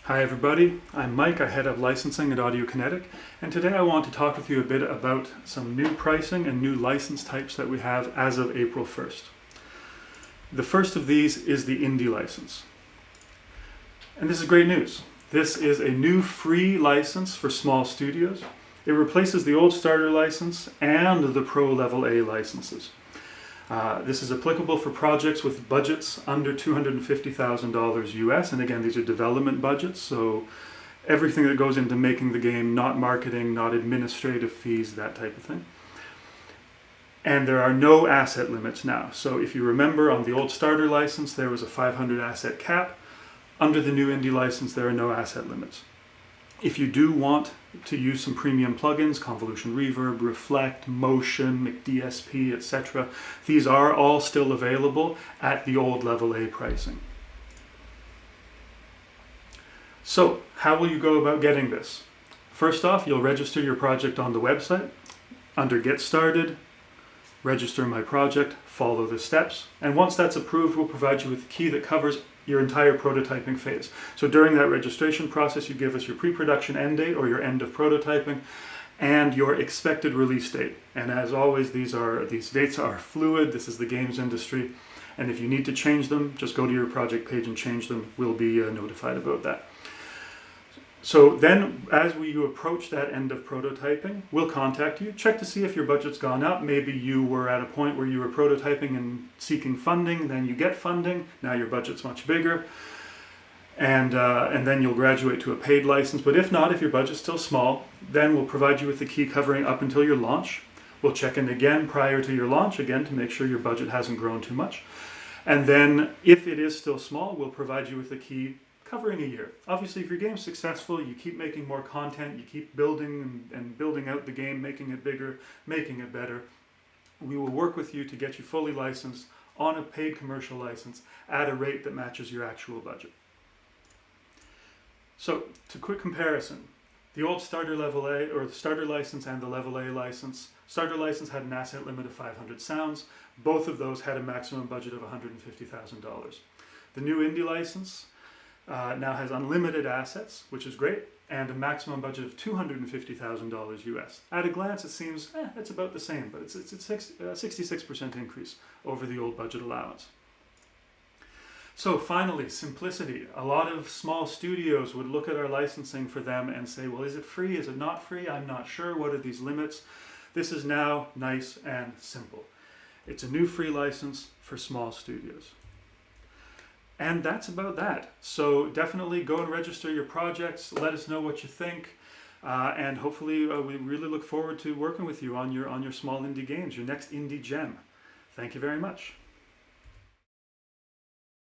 Hi everybody, I'm Mike. I head up licensing at Audiokinetic, and today I want to talk with you a bit about some new pricing and new license types that we have as of April 1st. The first of these is the indie license. And this is great news. This is a new free license for small studios. It replaces the old starter license and the pro level A licenses. This is applicable for projects with budgets under $250,000 US, and again, these are development budgets, so everything that goes into making the game, not marketing, not administrative fees, that type of thing. And there are no asset limits now. So if you remember, on the old starter license, there was a 500 asset cap. Under the new indie license, there are no asset limits. If you do want to use some premium plugins, convolution reverb, reflect, motion, McDSP, etc., these are all still available at the old level A pricing. So, how will you go about getting this? First off, you'll register your project on the website. Under Get Started, register my project, follow the steps, and once that's approved, we'll provide you with a key that covers your entire prototyping phase. So during that registration process, you give us your pre-production end date or your end of prototyping and your expected release date. And as always, these dates are fluid. This is the games industry. And if you need to change them, just go to your project page and change them. We'll be notified about that. So then, as you approach that end of prototyping, we'll contact you, check to see if your budget's gone up. Maybe you were at a point where you were prototyping and seeking funding, then you get funding, now your budget's much bigger, and then you'll graduate to a paid license. But if not, if your budget's still small, then we'll provide you with the key covering up until your launch. We'll check in again prior to your launch, again, to make sure your budget hasn't grown too much. And then, if it is still small, we'll provide you with the key covering a year. Obviously, if your game's successful, you keep making more content, you keep building and building out the game, making it bigger, making it better, we will work with you to get you fully licensed on a paid commercial license at a rate that matches your actual budget. So, to quick comparison, the old starter level A, or the starter license and the level A license, starter license had an asset limit of 500 sounds. Both of those had a maximum budget of $150,000. The new indie license now has unlimited assets, which is great, and a maximum budget of $250,000 US. At a glance, it seems it's about the same, but it's a 66% increase over the old budget allowance. So finally, simplicity. A lot of small studios would look at our licensing for them and say, well, is it free? Is it not free? I'm not sure. What are these limits? This is now nice and simple. It's a new free license for small studios. And that's about that. So definitely go and register your projects. Let us know what you think. And hopefully we really look forward to working with you on your small indie games, your next indie gem. Thank you very much.